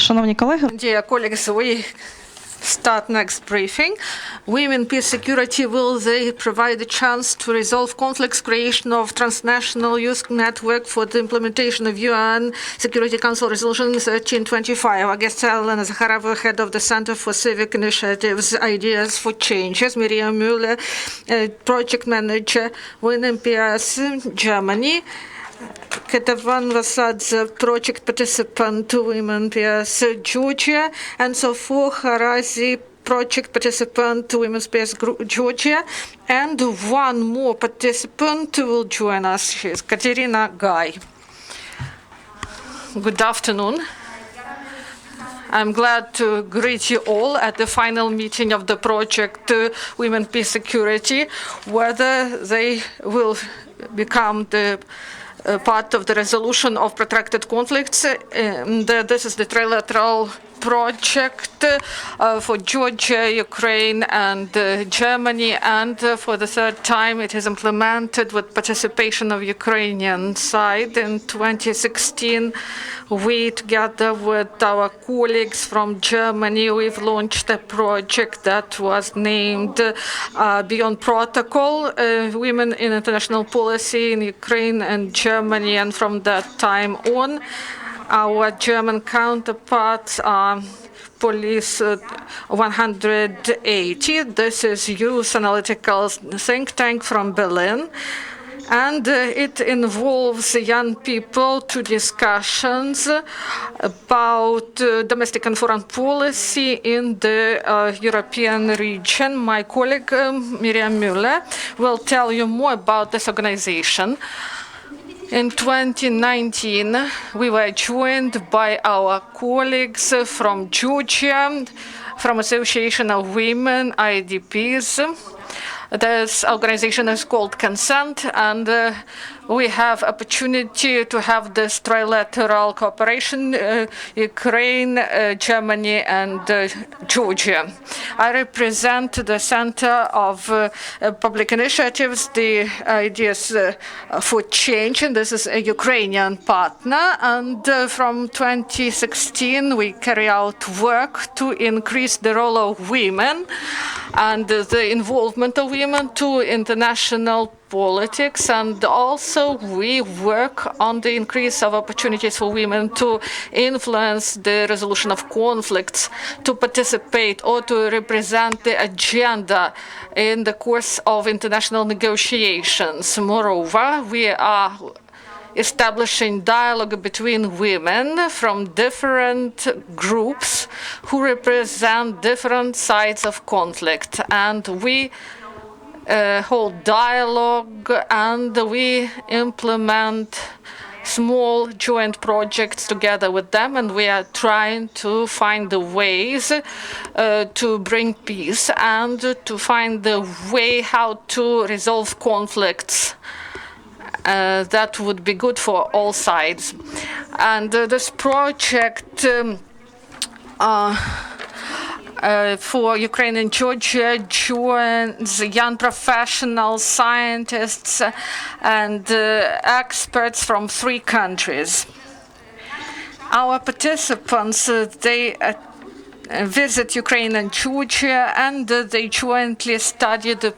Шановні колеги, Dear colleagues, we start next briefing. Women, peace, security, will they provide a chance to resolve conflicts, creation of transnational youth network for the implementation of UN Security Council Resolution 1325. Our guest Olena, Zakharova, head of the Center for Civic Initiatives, Ideas for Changes. Miriam Müller, project manager, Women, Peace, Germany. Ketevan Vasadze, project participant, Women, Peace, Georgia, and Sopho Harazi, project participant, Women's Peace, Georgia, and one more participant will join us. She's Kateryna Gai. Good afternoon. I'm glad to greet you all at the final meeting of the project Women, Peace, Security. Whether they will become the part of the resolution of protracted conflicts. This is the trilateral project for Georgia, Ukraine, and Germany, and for the third time it is implemented with participation of Ukrainian side. In 2016, we, together with our colleagues from Germany, we've launched a project that was named Beyond Protocol, Women in International Policy in Ukraine and Germany, and from that time on, our German counterparts are Police 180. This is youth analytical think tank from Berlin. And it involves young people to discussions about domestic and foreign policy in the European region. My colleague Miriam Müller will tell you more about this organization. In 2019, we were joined by our colleagues from Georgia, from Association of Women, IDPs. This organization is called Consent, and we have opportunity to have this trilateral cooperation, Ukraine, Germany, and Georgia. I represent the Center of Public Initiatives, the Ideas for Change, and this is a Ukrainian partner. And from 2016, we carry out work to increase the role of women and the involvement of women to international politics, and also we work on the increase of opportunities for women to influence the resolution of conflicts, to participate or to represent the agenda in the course of international negotiations. Moreover, we are establishing dialogue between women from different groups who represent different sides of conflict, and we hold dialogue and we implement small joint projects together with them, and we are trying to find the ways to bring peace and to find the way how to resolve conflicts that would be good for all sides. And this project for Ukraine and Georgia joins young professionals, scientists, and experts from 3 countries. Our participants, they visit Ukraine and Georgia, and they jointly study the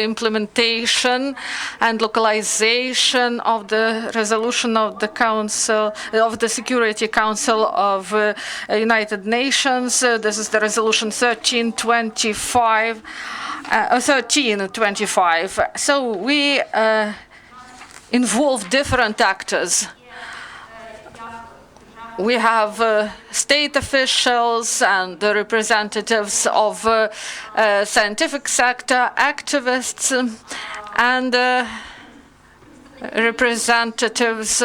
implementation and localization of the resolution of the Council of the Security Council of United Nations. This is the resolution 1325. So we involve different actors. We have state officials and the representatives of scientific sector, activists, and representatives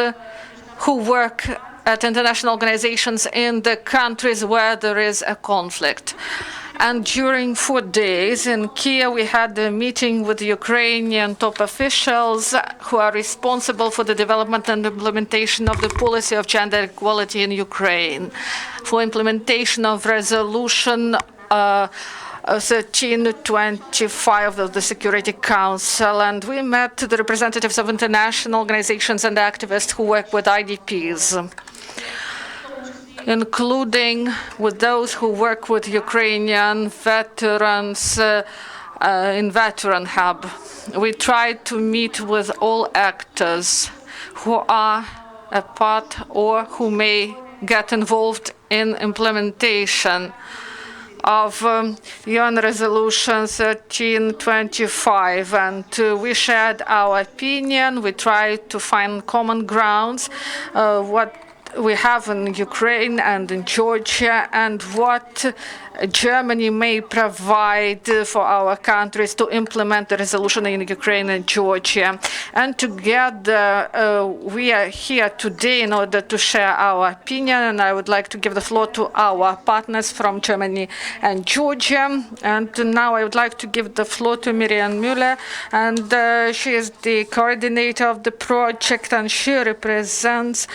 who work at international organizations in the countries where there is a conflict. And during 4 days in Kiev, we had a meeting with Ukrainian top officials who are responsible for the development and implementation of the policy of gender equality in Ukraine, for implementation of resolution 1325 of the Security Council. And we met the representatives of international organizations and activists who work with IDPs. including with those who work with Ukrainian veterans in Veteran Hub. We try to meet with all actors who are a part or who may get involved in implementation of UN Resolution 1325, and we shared our opinion. We tried to find common grounds, what we have in Ukraine and in Georgia, and what Germany may provide for our countries to implement the resolution in Ukraine and Georgia. And together, we are here today in order to share our opinion, and I would like to give the floor to our partners from Germany and Georgia. And now I would like to give the floor to Miriam Müller, and she is the coordinator of the project, and she represents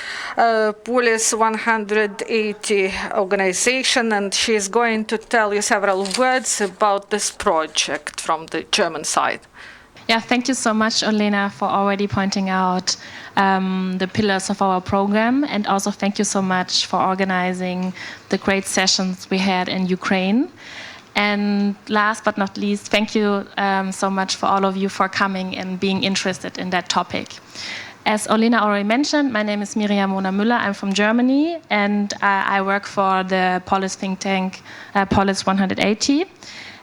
Police 180 organization, and she is going to tell you several words about this project from the German side. Yeah, thank you so much, Olena, for already pointing out the pillars of our program, and also thank you so much for organizing the great sessions we had in Ukraine. And last but not least, thank you so much for all of you for coming and being interested in that topic. As Olena already mentioned, my name is Miriam Müller. I'm from Germany, and I work for the Polish think tank Police 180.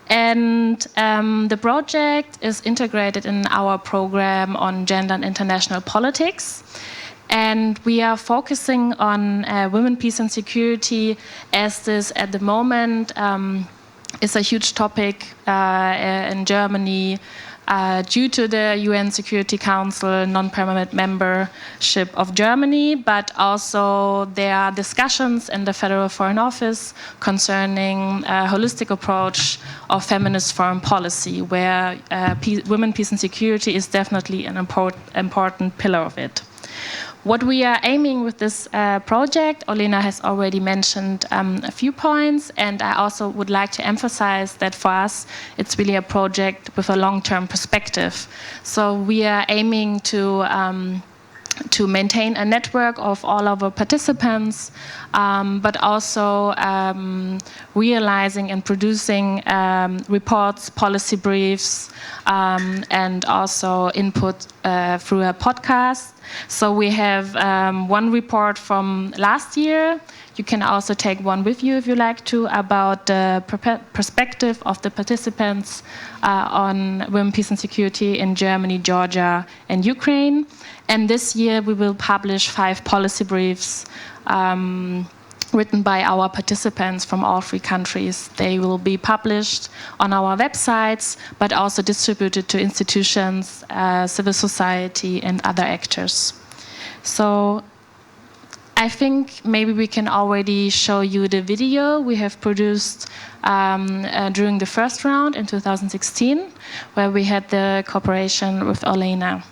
And the project is integrated in our program on gender and international politics. And we are focusing on women, peace and security, as this at the moment is a huge topic in Germany. Due to the UN Security Council non-permanent membership of Germany, but also there are discussions in the Federal Foreign Office concerning a holistic approach of feminist foreign policy, where women, peace and security is definitely an important pillar of it. What we are aiming with this project, Olena has already mentioned a few points, and I also would like to emphasize that for us, it's really a project with a long-term perspective. So we are aiming to maintain a network of all of our participants, but also realizing and producing reports, policy briefs, and also input through a podcast. So we have one report from last year. You can also take one with you if you like to, about the perspective of the participants on women, peace and security in Germany, Georgia, and Ukraine. And this year we will publish 5 policy briefs written by our participants from all 3 countries. They will be published on our websites, but also distributed to institutions, civil society, and other actors. So I think maybe we can already show you the video we have produced during the first round in 2016, where we had the cooperation with Olena.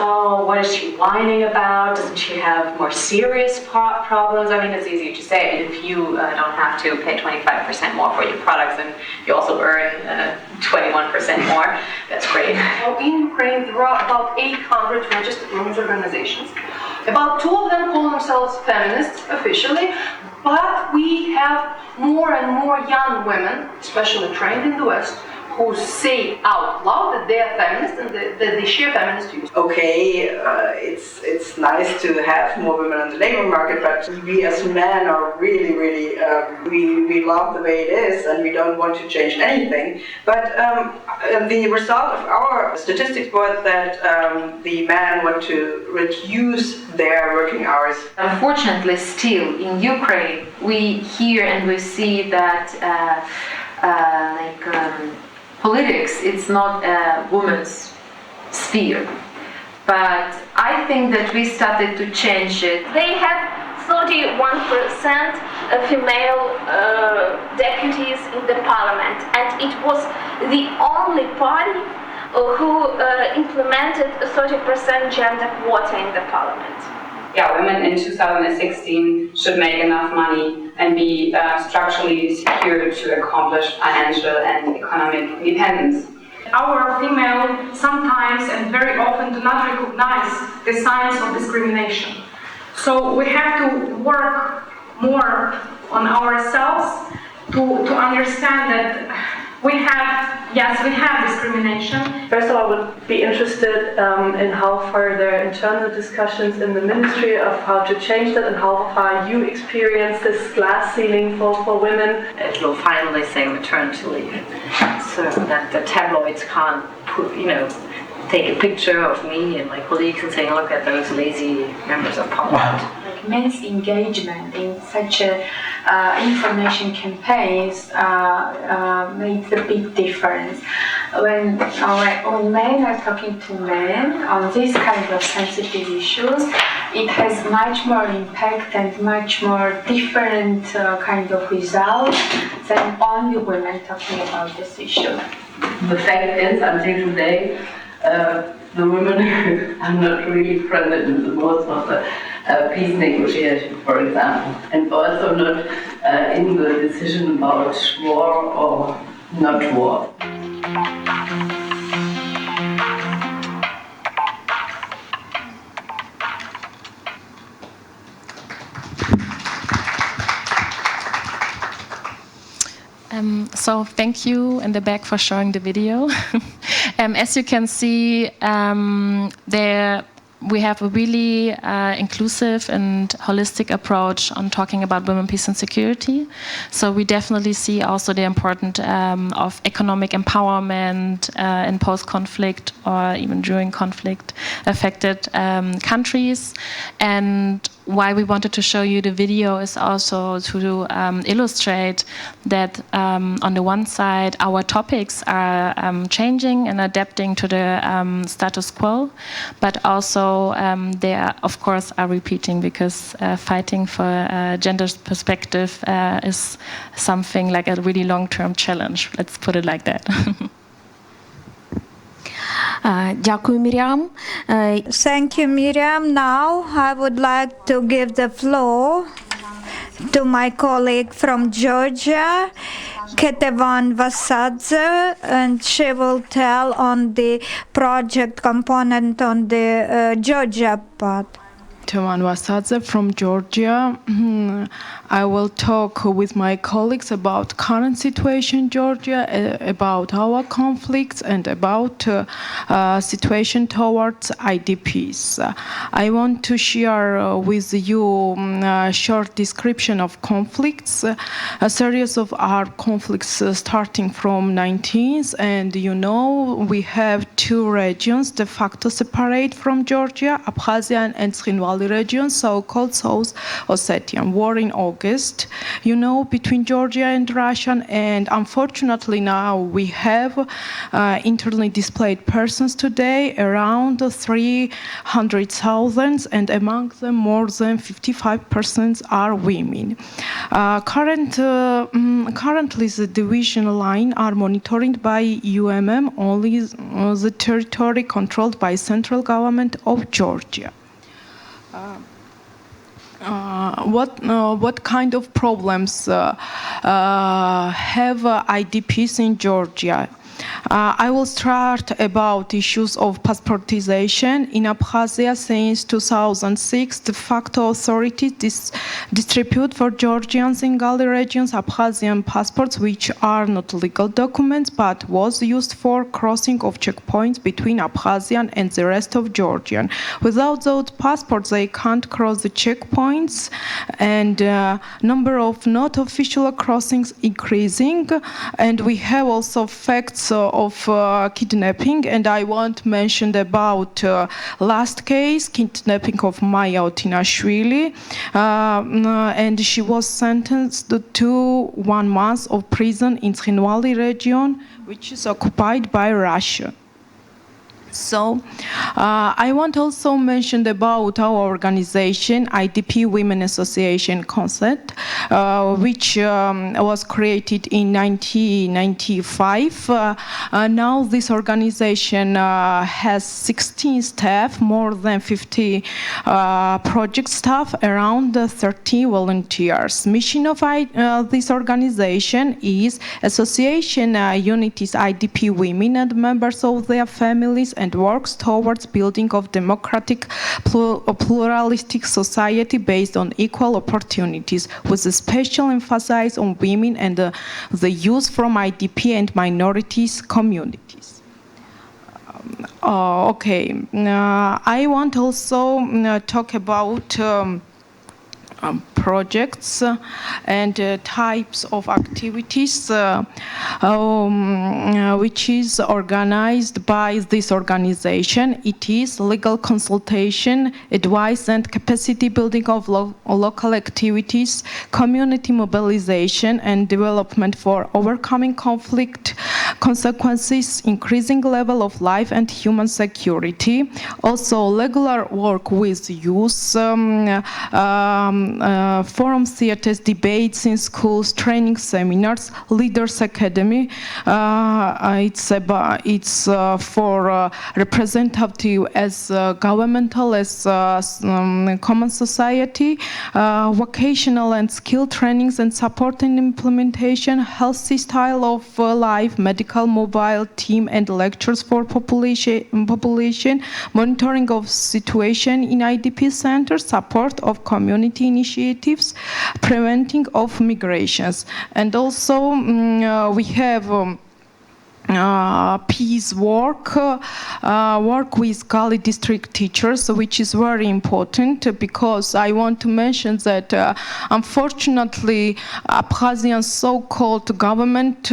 Oh, what is she whining about? Doesn't she have more serious problems? I mean, it's easy to say. If you don't have to pay 25% more for your products, and you also earn 21% more, that's great. Well, in Ukraine, there are about 800 registered women's organizations. About 2 of them call themselves feminists officially, but we have more and more young women, especially trained in the West, who say out loud that they are feminists and that they share feminist views. Okay, it's nice to have more women on the labor market, but we as men are really, we love the way it is and we don't want to change anything. But the result of our statistics was that the men want to reduce their working hours. Unfortunately, still in Ukraine, we hear and we see that politics, it's not a woman's sphere. But I think that we started to change it. They had 31% female deputies in the parliament, and it was the only party who implemented a 30% gender quota in the parliament. women in 2016 should make enough money and be structurally secure to accomplish financial and economic independence. Our female sometimes and very often do not recognize the signs of discrimination. So we have to work more on ourselves to understand that we have discrimination. First of all, I would be interested in how far there are internal discussions in the ministry of how to change that and how far you experience this glass ceiling for women. It will finally say maternity leave, so that the tabloids can't take a picture of me and my colleagues and saying, look at those lazy members of parliament. Like men's engagement in such information campaigns makes a big difference. When men are talking to men on these kind of sensitive issues, it has much more impact and much more different kind of results than only women talking about this issue. The fact is, until today, the women are not really present in the most of the peace negotiations, for example, and also not in the decision about war or not war. So thank you in the back for showing the video. As you can see, there we have a really inclusive and holistic approach on talking about women, peace and security. So we definitely see also the importance of economic empowerment in post-conflict or even during conflict affected countries. And why we wanted to show you the video is also to illustrate that on the one side our topics are changing and adapting to the status quo, but also they are, of course, are repeating, because fighting for a gender perspective is something like a really long-term challenge. Let's put it like that. Дякую, Miriam. Thank you, Miriam. Now I would like to give the floor to my colleague from Georgia, Ketevan Vasadze, and she will tell on the project component on the Georgia part. Ketevan Vasadze from Georgia. I will talk with my colleagues about current situation in Georgia, about our conflicts, and about situation towards IDPs. I want to share with you a short description of conflicts, a series of our conflicts starting from 19th, and we have two regions de facto separate from Georgia, Abkhazian and Tskhinvali region, so-called South Ossetian. War in August, between Georgia and Russia, and unfortunately now we have internally displaced persons today around 300,000, and among them more than 55% are women. Currently the division line are monitored by UMM, only the territory controlled by central government of Georgia. What kind of problems have IDPs in Georgia? I will start about issues of passportization. In Abkhazia, since 2006, de facto authorities distribute for Georgians in Gali regions Abkhazian passports, which are not legal documents, but was used for crossing of checkpoints between Abkhazian and the rest of Georgian. Without those passports, they can't cross the checkpoints, and number of not official crossings increasing. And we have also facts of kidnapping, and I want to mention about last case, kidnapping of Maya Otinashvili, and she was sentenced to 1 month of prison in Tskhinvali region, which is occupied by Russia. So I want also mention about our organization, IDP Women Association concept. which was created in 1995. Now this organization has 16 staff, more than 50 project staff, around 30 volunteers. Mission of this organization is association unities IDP women and members of their families and works towards building of democratic pluralistic society based on equal opportunities, with a special emphasis on women and the youth from IDP and minorities communities. Okay, I want also talk about projects and types of activities which is organized by this organization. It is legal consultation, advice and capacity building of local activities, community mobilization and development for overcoming conflict consequences, increasing level of life and human security. Also regular work with youth, forum theaters, debates in schools, training seminars, leaders academy. It's for representative as governmental, as common society, vocational and skill trainings and support and implementation, healthy style of life, medical mobile team and lectures for population, monitoring of situation in IDP centers, support of community initiatives, preventing of migrations. And also we have peace work, work with Gali district teachers, which is very important because I want to mention that unfortunately Abkhazian so-called government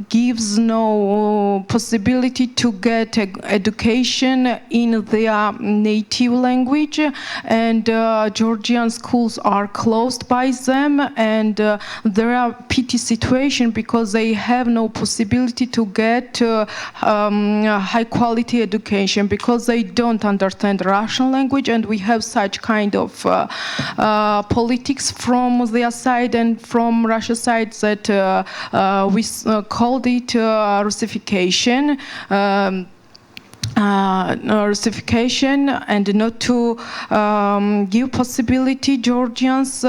gives no possibility to get education in their native language, and Georgian schools are closed by them, and there are pity situation because they have no possibility to get high quality education because they don't understand Russian language, and we have such kind of politics from their side and from Russia side that we called it Russification. Russification, and not to give possibility Georgians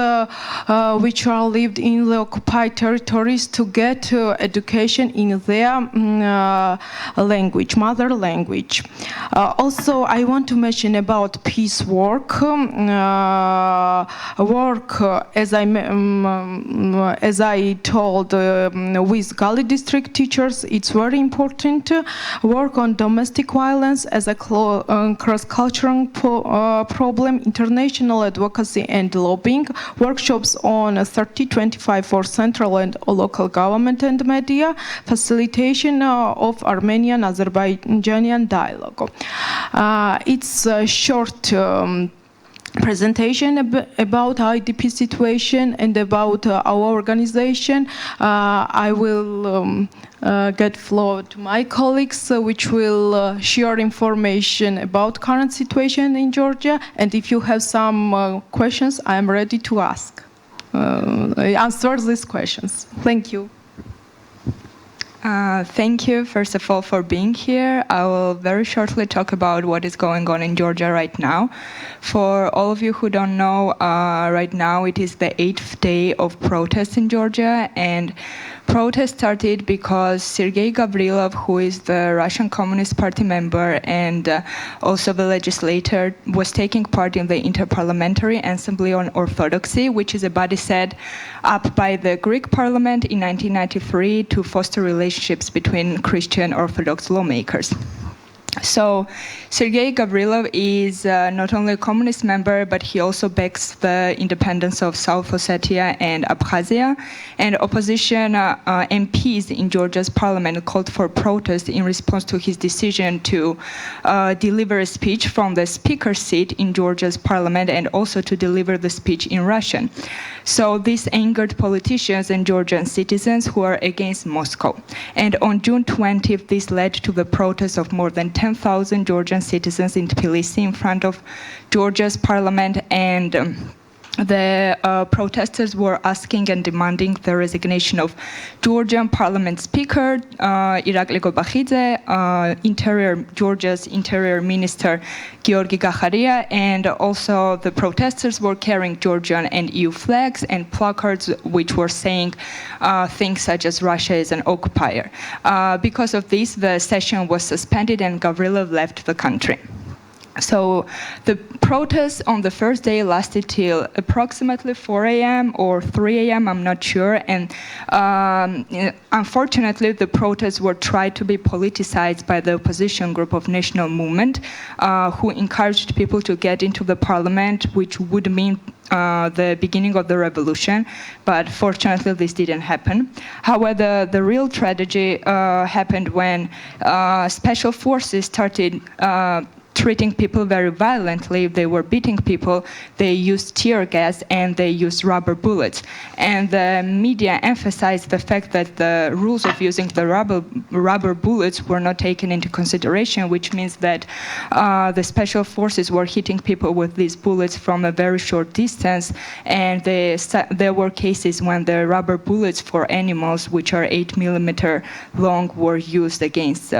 which are lived in the occupied territories to get education in their language, mother language. Also, I want to mention about peace work. As I told, with Gali district teachers, it's very important. Work on domestic violence as a cross-cultural problem, international advocacy and lobbying, workshops on 3025 for central and local government and media, facilitation of Armenian-Azerbaijani dialogue. It's a short presentation about IDP situation and about our organization. I will get floor to my colleagues, which will share information about current situation in Georgia. And if you have some questions, I am ready to answer these questions. Thank you. Thank you, first of all, for being here. I will very shortly talk about what is going on in Georgia right now. For all of you who don't know, right now it is the 8th day of protests in Georgia, and protest started because Sergei Gavrilov, who is the Russian Communist Party member and also the legislator, was taking part in the Interparliamentary Assembly on Orthodoxy, which is a body set up by the Greek parliament in 1993 to foster relationships between Christian Orthodox lawmakers. So Sergei Gavrilov is not only a communist member, but he also backs the independence of South Ossetia and Abkhazia. And opposition MPs in Georgia's parliament called for protest in response to his decision to deliver a speech from the speaker's seat in Georgia's parliament and also to deliver the speech in Russian. So this angered politicians and Georgian citizens who are against Moscow. And on June 20th, this led to the protest of more than 10,000 Georgian citizens in Tbilisi in front of Georgia's parliament, and the protesters were asking and demanding the resignation of Georgian Parliament Speaker Irakli Vasadze, Georgia's Interior Minister Georgi Gakharia, and also the protesters were carrying Georgian and EU flags and placards which were saying things such as Russia is an occupier. Because of this, the session was suspended and Gavrilov left the country. So the protests on the first day lasted till approximately 4 a.m. or 3 a.m., I'm not sure, and unfortunately the protests were tried to be politicized by the opposition group of National Movement, who encouraged people to get into the parliament, which would mean the beginning of the revolution, but fortunately this didn't happen. However, the real tragedy happened when special forces started treating people very violently. They were beating people, they used tear gas, and they used rubber bullets. And the media emphasized the fact that the rules of using the rubber bullets were not taken into consideration, which means that the special forces were hitting people with these bullets from a very short distance, and there were cases when the rubber bullets for animals, which are 8mm long, were used against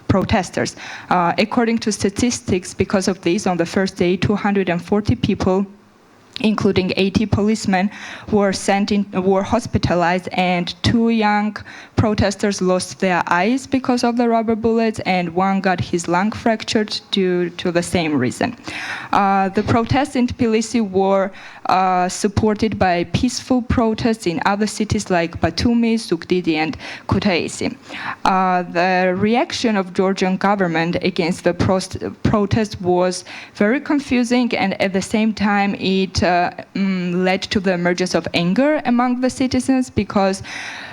protesters. According to statistics, because of this, on the first day, 240 people, including 80 policemen, were hospitalized, and 2 young protesters lost their eyes because of the rubber bullets, and 1 got his lung fractured due to the same reason. The protests in Tbilisi were supported by peaceful protests in other cities like Batumi, Zugdidi, and Kutaisi. The reaction of Georgian government against the protest was very confusing, and at the same time it led to the emergence of anger among the citizens, because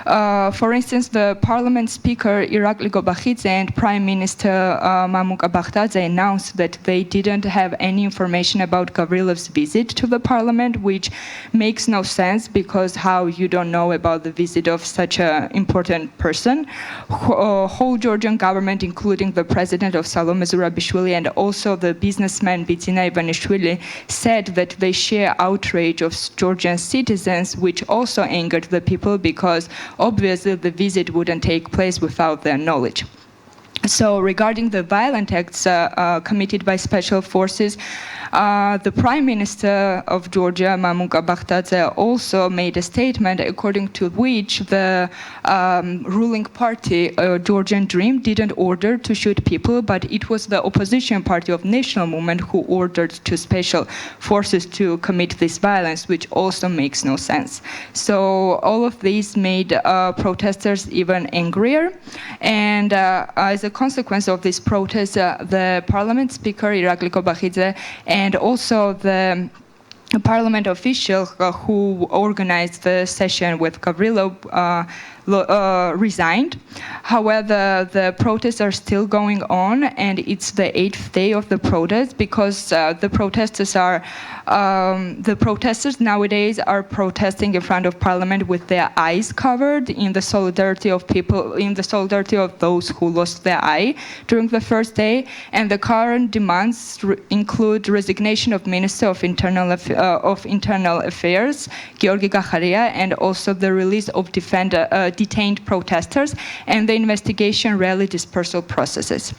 for instance, the parliament speaker Irakli Vasadze and Prime Minister Mamuka Bakhtadze announced that they didn't have any information about Gavrilov's visit to the parliament, which makes no sense, because how you don't know about the visit of such an important person. Whole Georgian government, including the president of Salome Zurabishvili and also the businessman Bidzina Ivanishvili, said that they share outrage of Georgian citizens, which also angered the people, because obviously the visit wouldn't take place without their knowledge. So regarding the violent acts committed by special forces, the Prime Minister of Georgia, Mamuka Bakhtadze, also made a statement according to which the ruling party, Georgian Dream, didn't order to shoot people, but it was the opposition party of National Movement who ordered to special forces to commit this violence, which also makes no sense. So all of these made protesters even angrier, and as a consequence of this protest, the parliament speaker Irakli Vasadze and also the parliament official who organized the session with Gavrilov resigned. However, the protests are still going on, and it's the 8th day of the protest, because the protesters nowadays are protesting in front of parliament with their eyes covered in the solidarity of people, in the solidarity of those who lost their eye during the first day. And the current demands include resignation of Minister of Internal Affairs Georgi Gakharia, and also the release of detained protesters, and the investigation rally dispersal processes.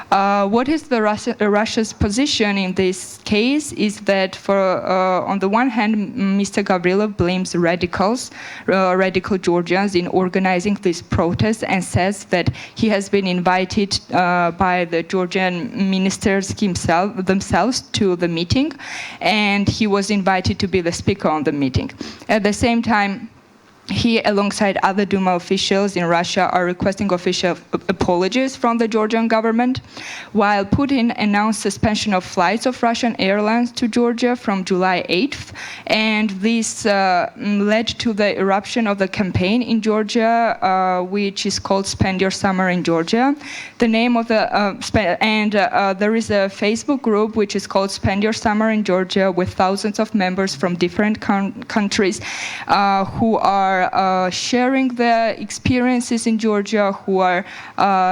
What is Russia's position in this case is that, on the one hand, Mr. Gavrilov blames radical Georgians in organizing this protest, and says that he has been invited by the Georgian ministers themselves to the meeting, and he was invited to be the speaker on the meeting. At the same time, he, alongside other Duma officials in Russia, are requesting official apologies from the Georgian government, while Putin announced suspension of flights of Russian airlines to Georgia from July 8th, and this led to the eruption of the campaign in Georgia, which is called Spend Your Summer in Georgia. The name of the there is a Facebook group which is called Spend Your Summer in Georgia, with thousands of members from different countries who are are sharing their experiences in Georgia, who are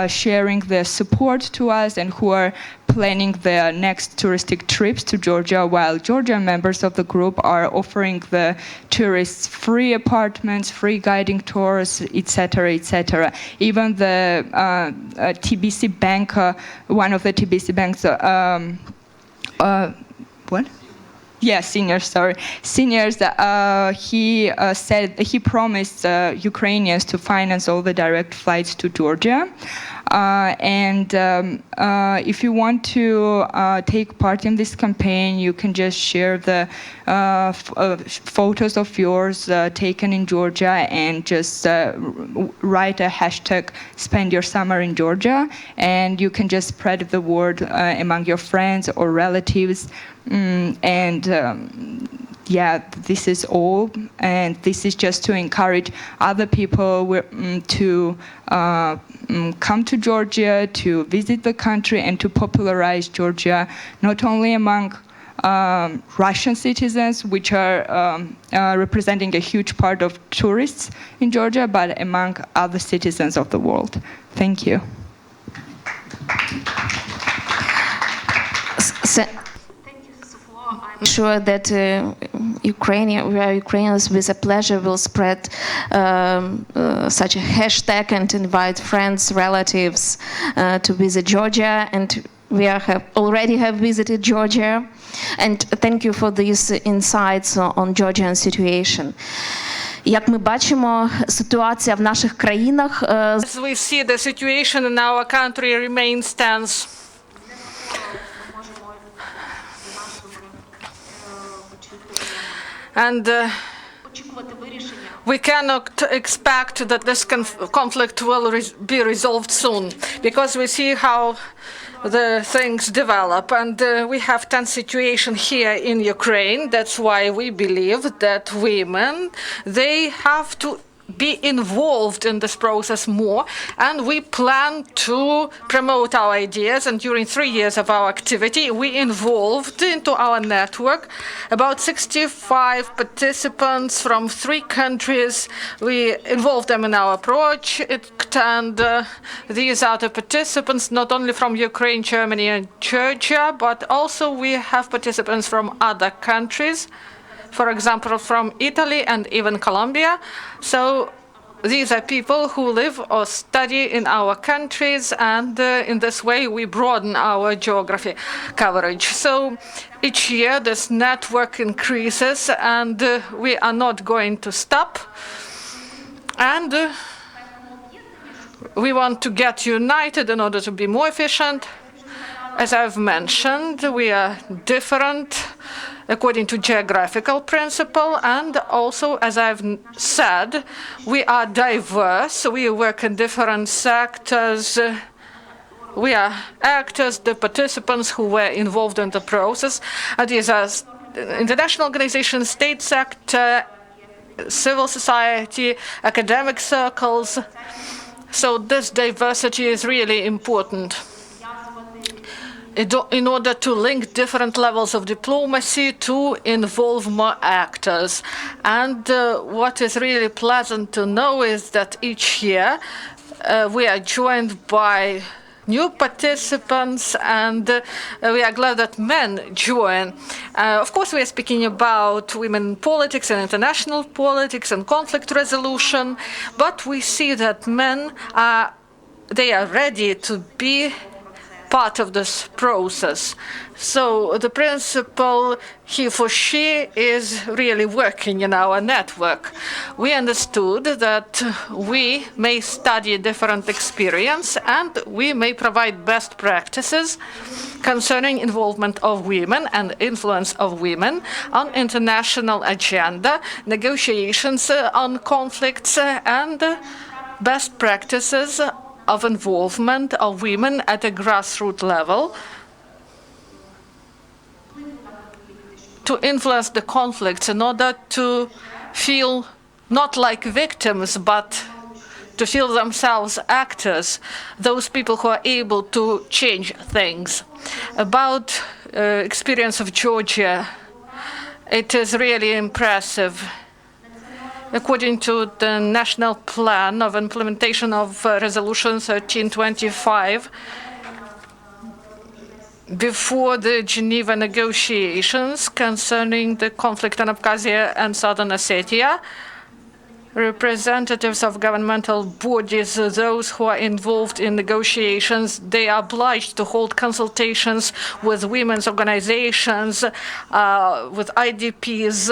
sharing their support to us, and who are planning their next touristic trips to Georgia, while Georgian members of the group are offering the tourists free apartments, free guiding tours, etc., etc. Even the TBC bank, one of the TBC banks, what? Yeah, seniors. Sorry, seniors. He said he promised Ukrainians to finance all the direct flights to Georgia. If you want to take part in this campaign, you can just share the photos of yours taken in Georgia and just write a hashtag "Spend Your Summer in Georgia," and you can just spread the word among your friends or relatives. Yeah, this is all, and this is just to encourage other people to come to Georgia, to visit the country, and to popularize Georgia, not only among Russian citizens, which are representing a huge part of tourists in Georgia, but among other citizens of the world. Thank you. I'm sure that Ukrainians with a pleasure will spread such a hashtag and invite friends, relatives to visit Georgia, and we already have visited Georgia. And thank you for these insights on Georgian situation. Як ми бачимо, ситуація в наших країнах. As we see, the situation in our country remains tense. And we cannot expect that this conflict will be resolved soon, because we see how the things develop, and we have tense situation here in Ukraine. That's why we believe that women, they have to be involved in this process more, and we plan to promote our ideas. And during 3 years of our activity, we involved into our network about 65 participants from 3 countries. We involved them in our approach, and these are the participants not only from Ukraine, Germany, and Georgia, but also we have participants from other countries, for example, from Italy and even Colombia. So these are people who live or study in our countries, and in this way we broaden our geography coverage. So each year this network increases, and we are not going to stop. And we want to get united in order to be more efficient. As I've mentioned, we are different according to geographical principle, and also, as I've said, we are diverse. We work in different sectors. We are actors, the participants who were involved in the process. These are international organizations, state sector, civil society, academic circles. So this diversity is really important in order to link different levels of diplomacy to involve more actors. And what is really pleasant to know is that each year we are joined by new participants, and we are glad that men join. Of course, we are speaking about women in politics and international politics and conflict resolution, but we see that men are ready to be part of this process. So the principle, he for she, is really working in our network. We understood that we may study different experience, and we may provide best practices concerning involvement of women and influence of women on international agenda, negotiations on conflicts, and best practices of involvement of women at a grassroots level to influence the conflicts in order to feel not like victims, but to feel themselves actors, those people who are able to change things. About experience of Georgia, it is really impressive. according to the National Plan of Implementation of Resolution 1325, before the Geneva negotiations concerning the conflict in Abkhazia and Southern Ossetia, representatives of governmental bodies, those who are involved in negotiations, they are obliged to hold consultations with women's organizations, with IDPs,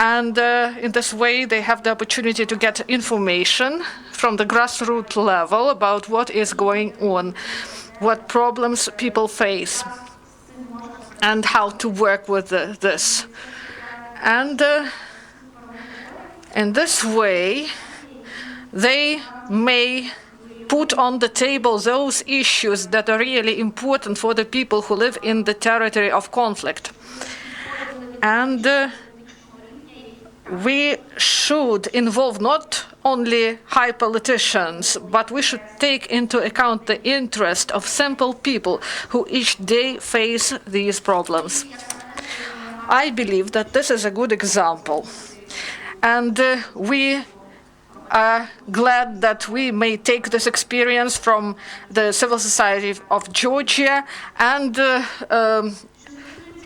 and in this way they have the opportunity to get information from the grassroots level about what is going on, what problems people face, and how to work with this. And in this way, they may put on the table those issues that are really important for the people who live in the territory of conflict. And we should involve not only high politicians, but we should take into account the interest of simple people who each day face these problems. I believe that this is a good example. And we are glad that we may take this experience from the civil society of Georgia and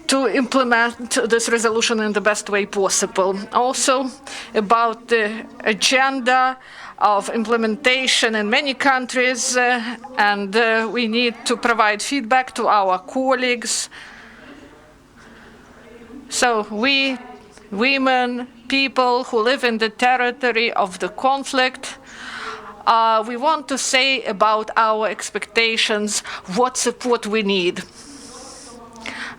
to implement this resolution in the best way possible. Also, about the agenda of implementation in many countries, and we need to provide feedback to our colleagues. So we, women, people who live in the territory of the conflict, we want to say about our expectations, what support we need,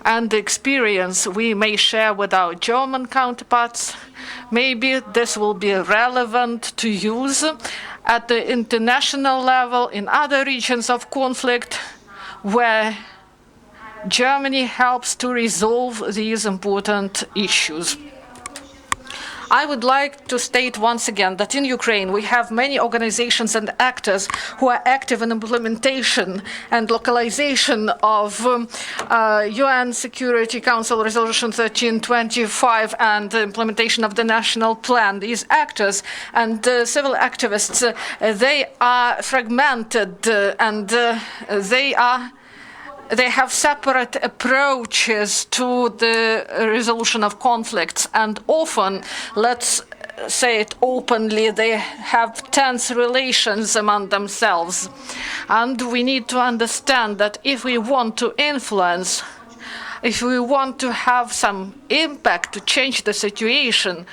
and the experience we may share with our German counterparts. Maybe this will be relevant to use at the international level in other regions of conflict where Germany helps to resolve these important issues. I would like to state once again that in Ukraine we have many organizations and actors who are active in implementation and localization of UN Security Council Resolution 1325 and the implementation of the national plan. These actors and civil activists, they are fragmented and they have separate approaches to the resolution of conflicts, and often, let's say it openly, they have tense relations among themselves. And we need to understand that if we want to influence, if we want to have some impact to change the situation,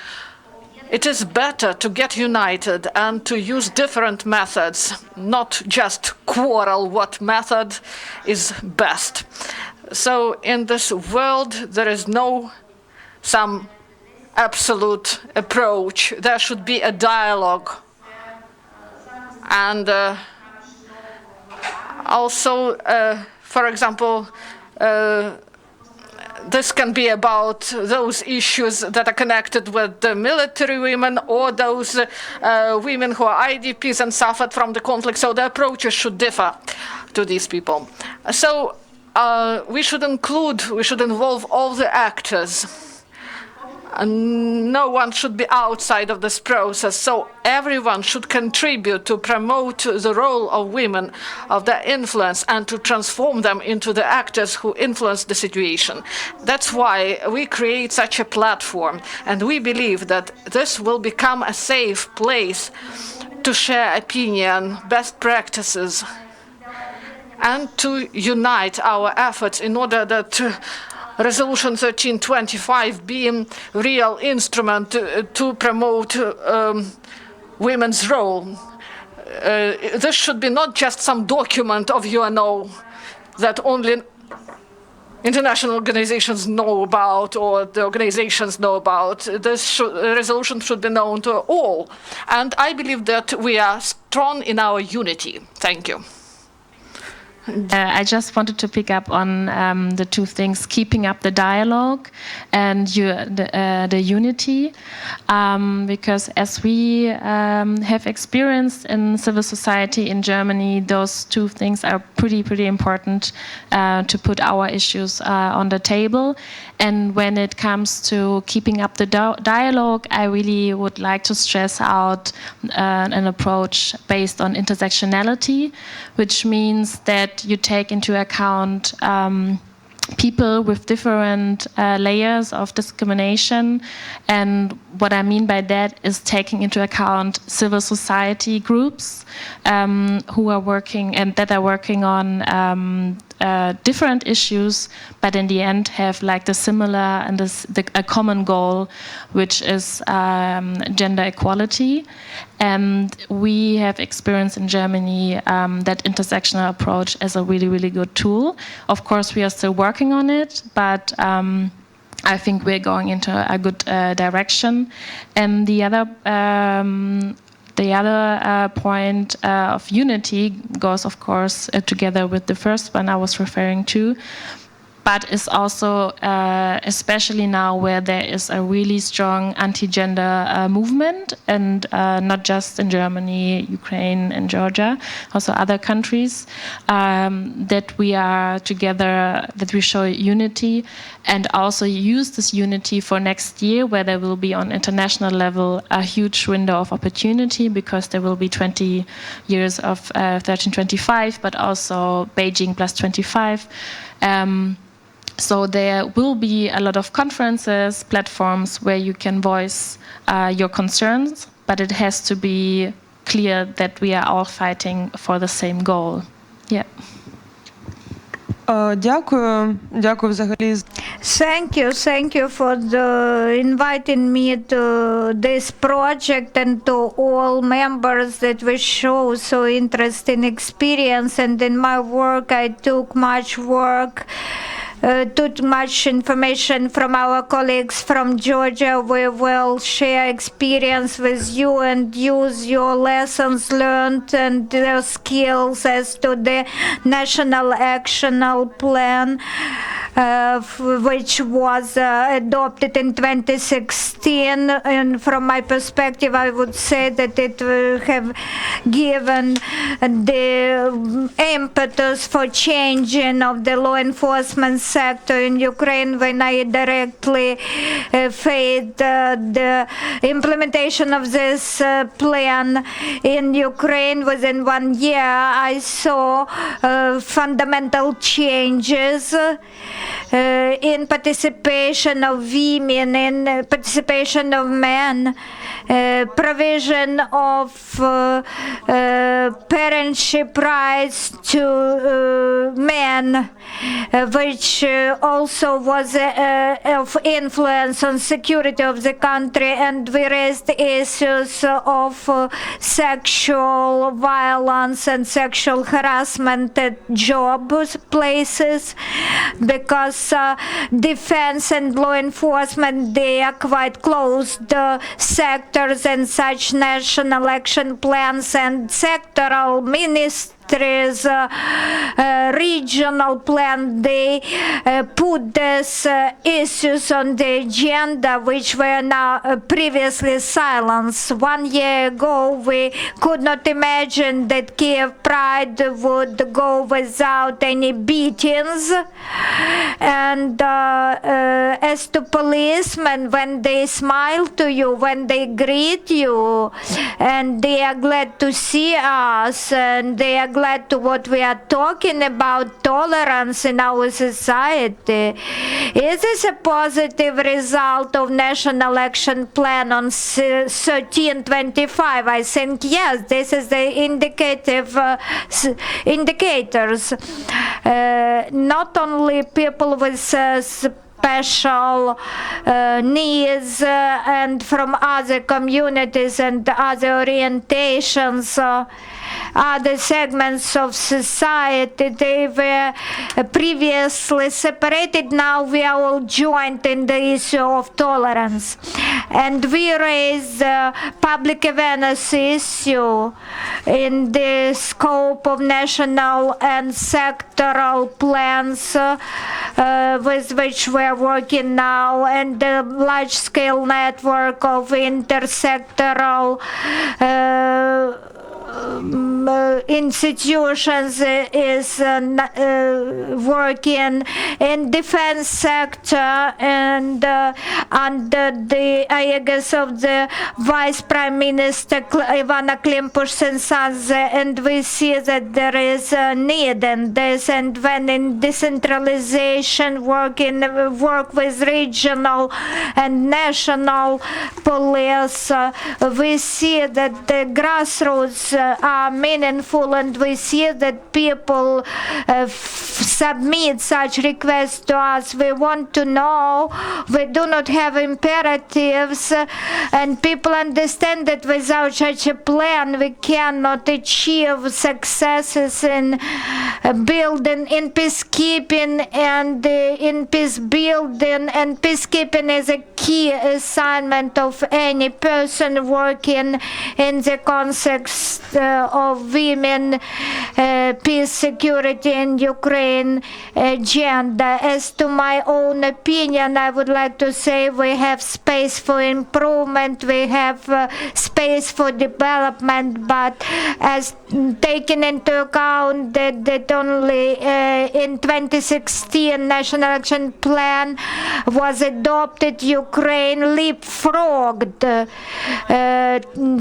it is better to get united and to use different methods, not just quarrel what method is best. So in this world, there is no some absolute approach. There should be a dialogue. And also, for example, this can be about those issues that are connected with the military women or those women who are IDPs and suffered from the conflict. So the approaches should differ to these people. So we should involve all the actors. And no one should be outside of this process. So everyone should contribute to promote the role of women, of their influence, and to transform them into the actors who influence the situation. That's why we create such a platform. And we believe that this will become a safe place to share opinion, best practices, and to unite our efforts in order that Resolution 1325 being a real instrument to promote women's role. This should be not just some document of UNO that only international organizations know about or the organizations know about. This resolution should be known to all. And I believe that we are strong in our unity. Thank you. I just wanted to pick up on the two things, keeping up the dialogue and the unity, because as we have experienced in civil society in Germany, those two things are pretty important to put our issues on the table. And when it comes to keeping up the dialogue, I really would like to stress out an approach based on intersectionality, which means that you take into account people with different layers of discrimination. And what I mean by that is taking into account civil society groups who are working and that are working on different issues, but in the end have like the similar and a common goal, which is gender equality. And we have experienced in Germany that intersectional approach as a really, really good tool. Of course, we are still working on it, but I think we're going into a good direction. And the other point of unity goes, of course, together with the first one I was referring to, but is also, especially now where there is a really strong anti-gender movement, and not just in Germany, Ukraine, and Georgia, also other countries, that we are together, that we show unity, and also use this unity for next year, where there will be on international level a huge window of opportunity, because there will be 20 years of 1325, but also Beijing plus 25. So there will be a lot of conferences, platforms where you can voice your concerns, but it has to be clear that we are all fighting for the same goal. Yeah. Дякую взагалі. Thank you for inviting me to this project and to all members that we show so interesting experience. And in my work, I took much information from our colleagues from Georgia. We will share experience with you and use your lessons learned and their skills as to the National Action Plan, which was adopted in 2016. And from my perspective, I would say that it will have given the impetus for changing of the law enforcement sector in Ukraine. When I directly faced the implementation of this plan in Ukraine within 1 year, I saw fundamental changes in participation of women, in participation of men, provision of parentship rights to men, which also was of influence on security of the country. And we raised issues of sexual violence and sexual harassment at job places, because defense and law enforcement, they are quite closed sectors, and such national action plans and sectoral ministries, regional plan, they put these issues on the agenda, which were now previously silenced. 1 year ago, we could not imagine that Kiev Pride would go without any beatings. And as to policemen, when they smile to you, when they greet you, and they are glad to see us, and they are glad to what we are talking about, tolerance in our society. Is this a positive result of National Action Plan on 1325? I think yes, this is the indicators. Not only people with special needs and from other communities and other orientations, other segments of society, they were previously separated. Now we are all joined in the issue of tolerance. And we raise the public awareness issue in the scope of national and sectoral plans with which we are working now, and the large-scale network of intersectoral institutions is working in defense sector and under the aegis of the Vice Prime Minister Ivana Klimpoush-Synsadze, and we see that there is a need in this, and when in decentralization work with regional and national police, we see that the grassroots are meaningful, and we see that people submit such requests to us. We want to know, we do not have imperatives, and people understand that without such a plan we cannot achieve successes in building, in peacekeeping and in peace building, and peacekeeping is a key assignment of any person working in the context of women, peace, security in Ukraine agenda. As to my own opinion, I would like to say we have space for improvement, we have space for development, but as taking into account that only in 2016 National Action Plan was adopted, Ukraine leapfrogged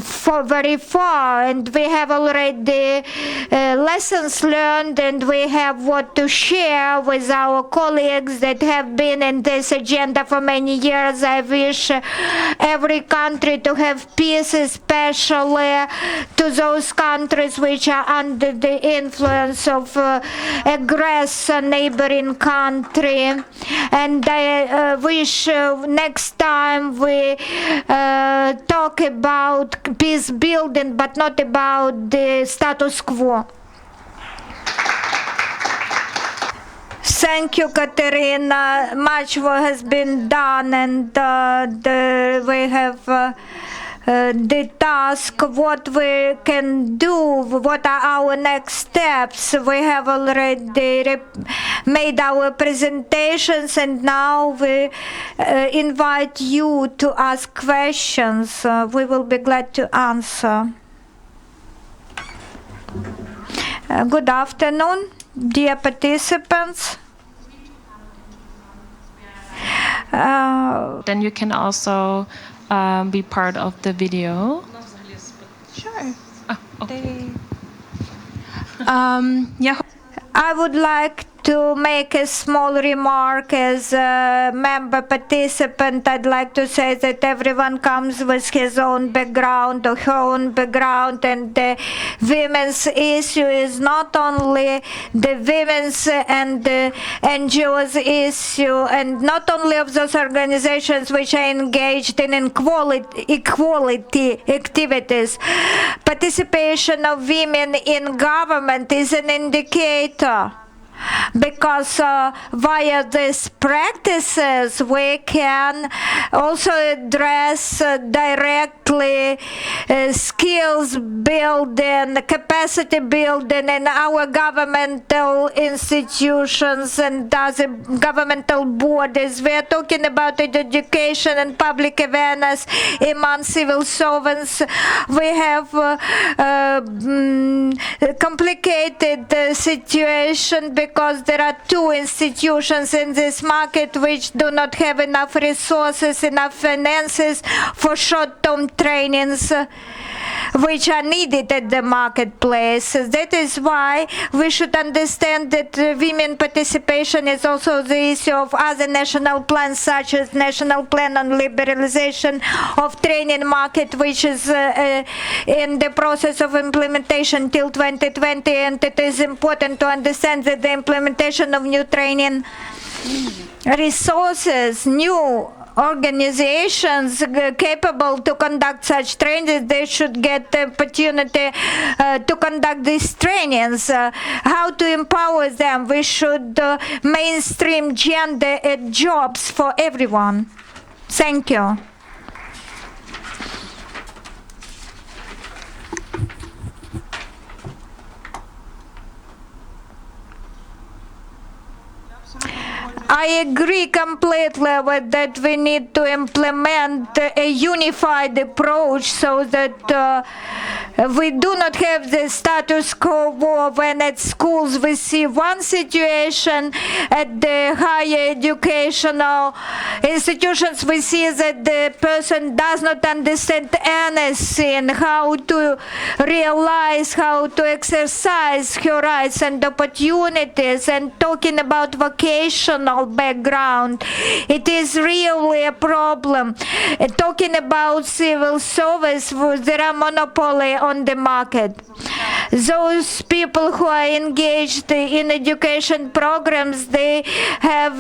for very far, and we have already lessons learned, and we have what to share with our colleagues that have been in this agenda for many years. I wish every country to have peace, especially to those countries which are under the influence of aggressor neighboring country, and I wish next time we talk about peace building but not about the status quo. Thank you, Kateryna. Much has been done, and we have the task, what we can do, what are our next steps. We have already made our presentations, and now we invite you to ask questions. We will be glad to answer. Good afternoon, dear participants. Then you can also be part of the video. Sure. Okay. I would like to make a small remark as a member participant. I'd like to say that everyone comes with his own background or her own background, and the women's issue is not only the women's and the NGOs issue, and not only of those organizations which are engaged in equality activities. Participation of women in government is an indicator, because via these practices we can also address directly skills building, capacity building in our governmental institutions and other governmental bodies. We are talking about education and public awareness among civil servants. We have complicated situation because there are two institutions in this market which do not have enough resources, enough finances for short-term trainings which are needed at the marketplace. That is why we should understand that women participation is also the issue of other national plans, such as National Plan on Liberalization of Training Market, which is in the process of implementation till 2020, and it is important to understand that the implementation of new training resources, new organizations capable to conduct such trainings, they should get the opportunity to conduct these trainings. How to empower them? We should mainstream gender at jobs for everyone. Thank you. I I agree completely with that we need to implement a unified approach so that we do not have the status quo when at schools we see one situation, at the higher educational institutions we see that the person does not understand anything, how to realize, how to exercise her rights and opportunities. And talking about vocational background, it is really a problem. Talking about civil service, there are monopoly on the market. Those people who are engaged in education programs, they have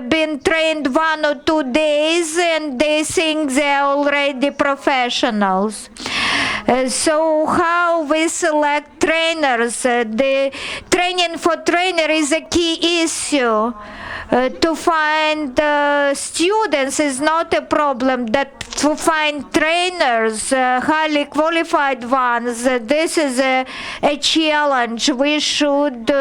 been trained 1 or 2 days and they think they're already professionals. So how we select trainers? The training for trainer is a key issue. To find students is not a problem. That to find trainers, highly qualified ones, this is a challenge. We should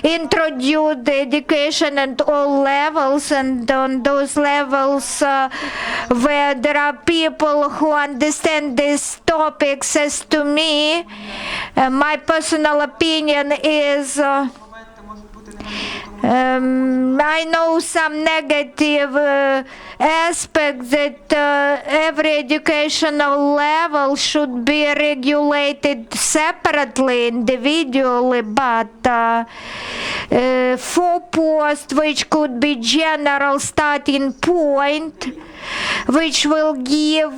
introduce the education at all levels, and on those levels where there are people who understand these topics. As to me, my personal opinion is I know some negative aspects that every educational level should be regulated separately, individually, but for posts which could be general starting point, which will give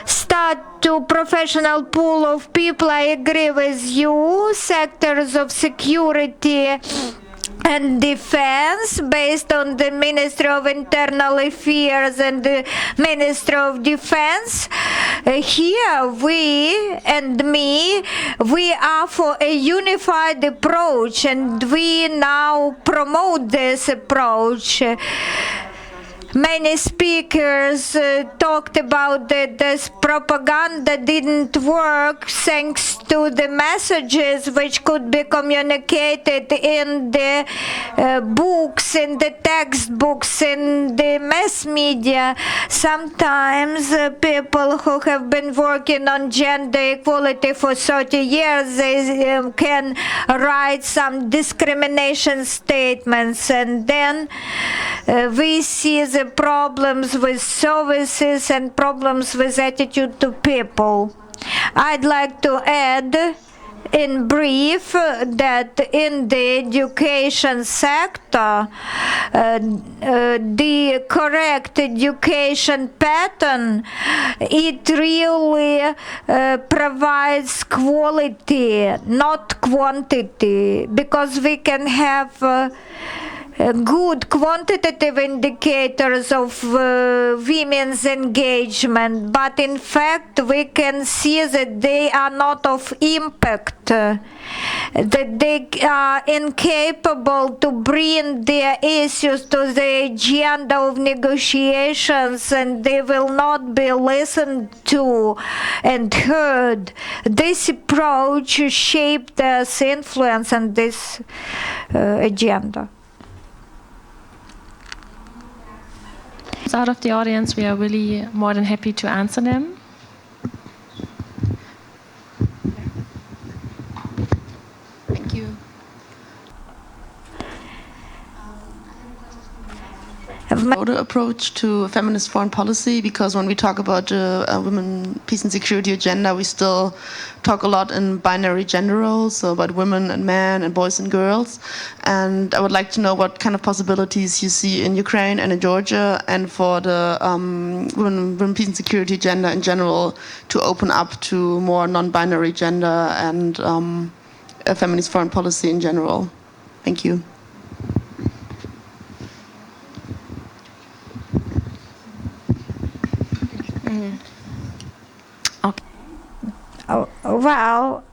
start to professional pool of people, I agree with you. Sectors of security and defense, based on the Ministry of Internal Affairs and the Ministry of Defense. Here we and me, we are for a unified approach, and we now promote this approach. Many speakers talked about that this propaganda didn't work thanks to the messages which could be communicated in the books, in the textbooks, in the mass media. Sometimes people who have been working on gender equality for 30 years, they can write some discrimination statements, and then we see the problems with services and problems with attitude to people. I'd like to add in brief that in the education sector, the correct education pattern, it really provides quality, not quantity, because we can have good quantitative indicators of women's engagement, but in fact we can see that they are not of impact, that they are incapable to bring their issues to the agenda of negotiations, and they will not be listened to and heard. This approach shaped us influence on this agenda. Out of the audience, we are really more than happy to answer them. Thank you. Broader approach to feminist foreign policy, because when we talk about women, peace and security agenda, we still talk a lot in binary gender roles, so about women and men and boys and girls. And I would like to know what kind of possibilities you see in Ukraine and in Georgia, and for the women, peace and security agenda in general, to open up to more non-binary gender and a feminist foreign policy in general. Thank you. Okay. Well,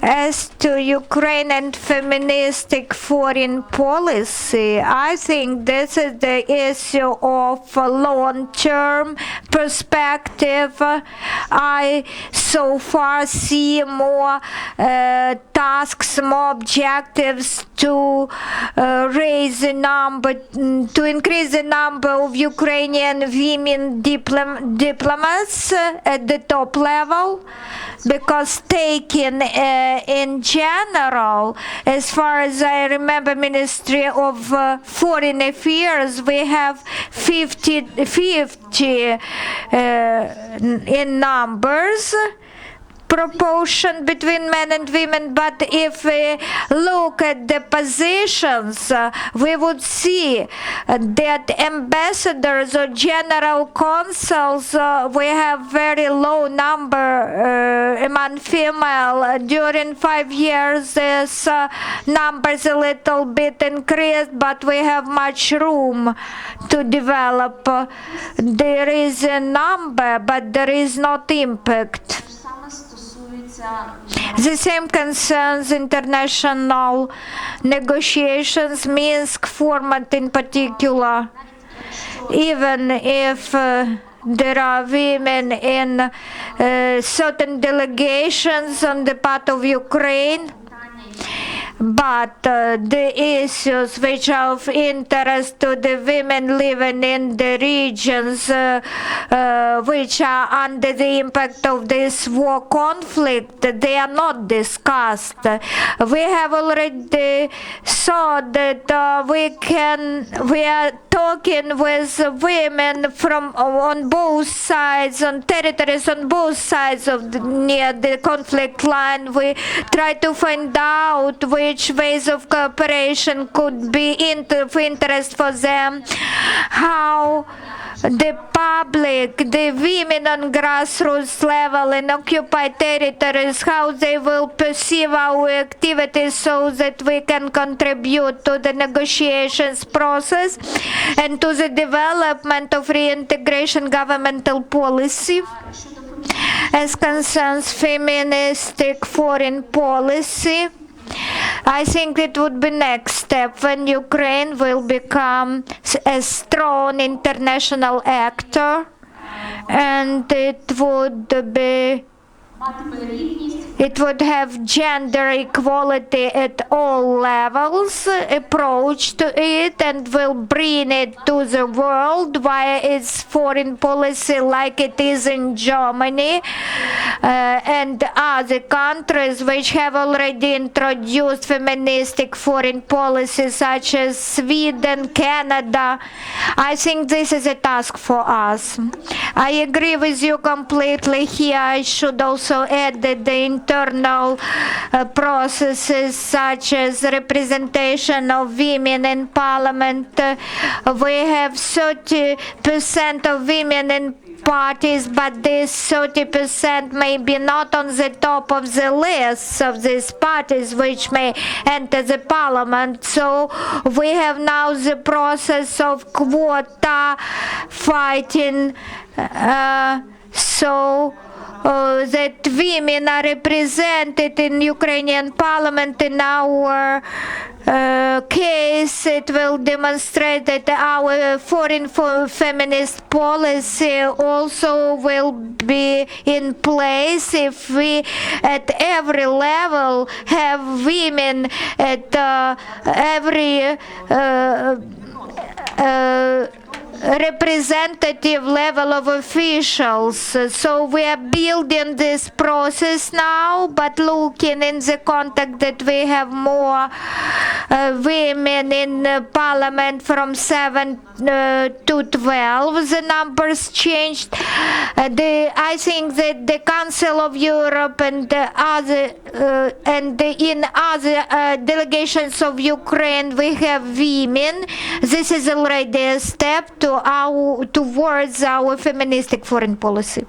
as to Ukraine and feministic foreign policy, I think this is the issue of a long-term perspective. I so far see more tasks, more objectives to raise the number, to increase the number of Ukrainian women diplomats at the top level, because taken in general, as far as I remember, Ministry of Foreign Affairs, we have 50 in numbers, proportion between men and women, but if we look at the positions, we would see that ambassadors or general consuls, we have very low number among female. During 5 years, this number is a little bit increased, but we have much room to develop. There is a number, but there is not impact. The same concerns international negotiations, Minsk format in particular. Even if there are women in certain delegations on the part of Ukraine, but the issues which are of interest to the women living in the regions which are under the impact of this war conflict, they are not discussed. We have already saw that we are talking with women from on both sides, on territories on both sides of near the conflict line. We try to find out which ways of cooperation could be of interest for them, how the public, the women on grassroots level in occupied territories, how they will perceive our activities so that we can contribute to the negotiations process and to the development of reintegration governmental policy. As concerns feministic foreign policy, I think it would be next step when Ukraine will become a strong international actor, and it would have gender equality at all levels approach to it, and will bring it to the world via its foreign policy, like it is in Germany and other countries which have already introduced feministic foreign policy, such as Sweden, Canada. I think this is a task for us. I agree with you completely here. I should also add that the internal processes such as representation of women in parliament, we have 30% of women in parties, but this 30% may be not on the top of the list of these parties which may enter the parliament. So we have now the process of quota fighting, that women are represented in Ukrainian parliament. In our case, it will demonstrate that our foreign feminist policy also will be in place if we at every level have women at every representative level of officials. So we are building this process now, but looking in the context that we have more women in parliament from 7 to 12, the numbers changed. I think that the Council of Europe and the other in other delegations of Ukraine we have women. This is already a step towards our feministic foreign policy.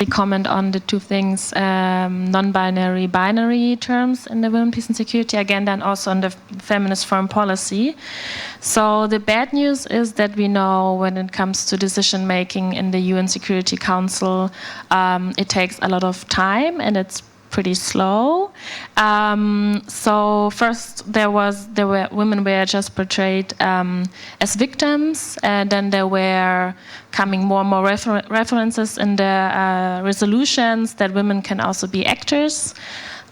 Comment on the two things, non-binary, binary terms in the women, peace and security agenda, and also on the feminist foreign policy. So the bad news is that we know when it comes to decision making in the UN Security Council, it takes a lot of time and it's pretty slow. So first women were just portrayed as victims, and then there were coming more and more references in the resolutions that women can also be actors.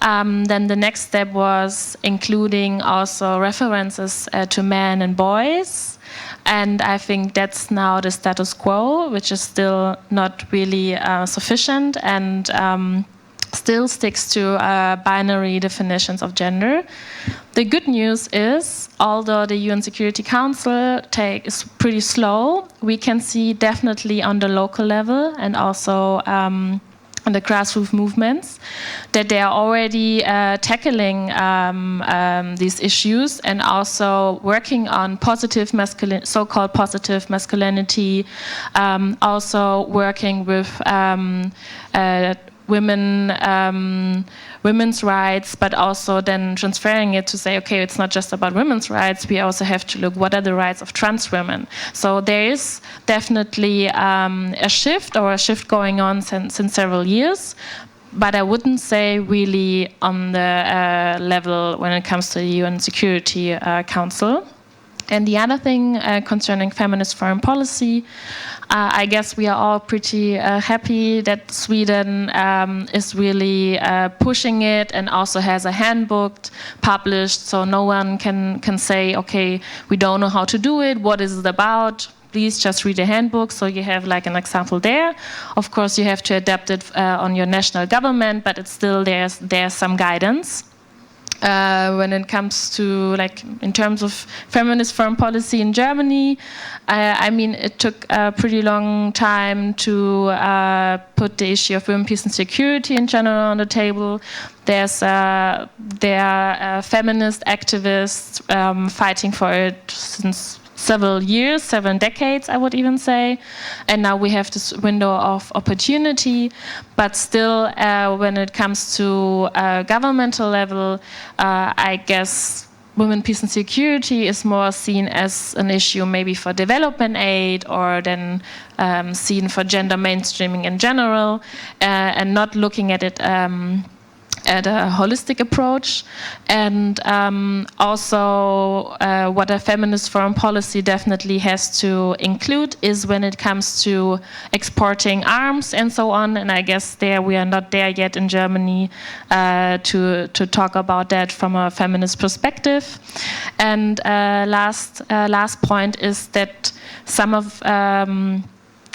Then the next step was including also references to men and boys. And I think that's now the status quo, which is still not really sufficient and still sticks to binary definitions of gender. The good news is, although the UN Security Council is pretty slow, we can see definitely on the local level and also on the grassroots movements that they are already tackling these issues and also working on positive so-called positive masculinity, also working with women's rights, but also then transferring it to say, okay, it's not just about women's rights, we also have to look what are the rights of trans women. So there is definitely a shift going on since several years, but I wouldn't say really on the level when it comes to the UN Security Council. And the other thing concerning feminist foreign policy, I guess we are all pretty happy that Sweden is really pushing it and also has a handbook published, so no one can say, okay, we don't know how to do it, what is it about? Please just read the handbook, so you have like an example there. Of course, you have to adapt it on your national government, but it's still there's some guidance. When it comes to, like, in terms of feminist foreign policy in Germany, I mean, it took a pretty long time to put the issue of women, peace and security in general on the table. There are feminist activists fighting for it since several years, 7 decades, I would even say. And now we have this window of opportunity. But still, when it comes to governmental level, I guess women, peace and security is more seen as an issue maybe for development aid, or then seen for gender mainstreaming in general, and not looking at it at a holistic approach. And also what a feminist foreign policy definitely has to include is when it comes to exporting arms and so on, and I guess there we are not there yet in Germany to talk about that from a feminist perspective. And last point is that some of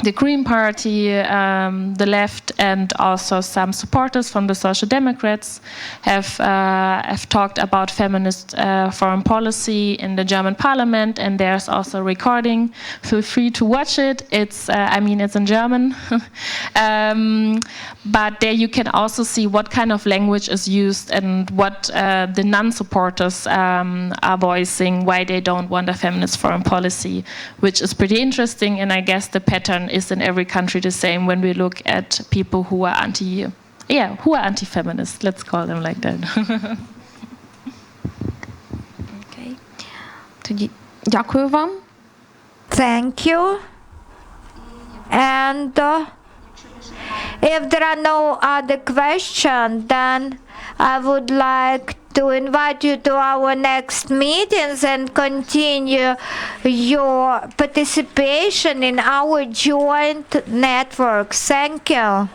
the Green Party, the left, and also some supporters from the Social Democrats have talked about feminist foreign policy in the German Parliament, and there's also a recording. Feel free to watch it. It's it's in German, but there you can also see what kind of language is used and what the non-supporters are voicing, why they don't want a feminist foreign policy, which is pretty interesting. And I guess the pattern is in every country the same when we look at people who are anti-feminist. Let's call them like that. Okay. Тоді дякую вам. Thank you. And if there are no other questions, then I would like to invite you to our next meetings and continue your participation in our joint networks. Thank you.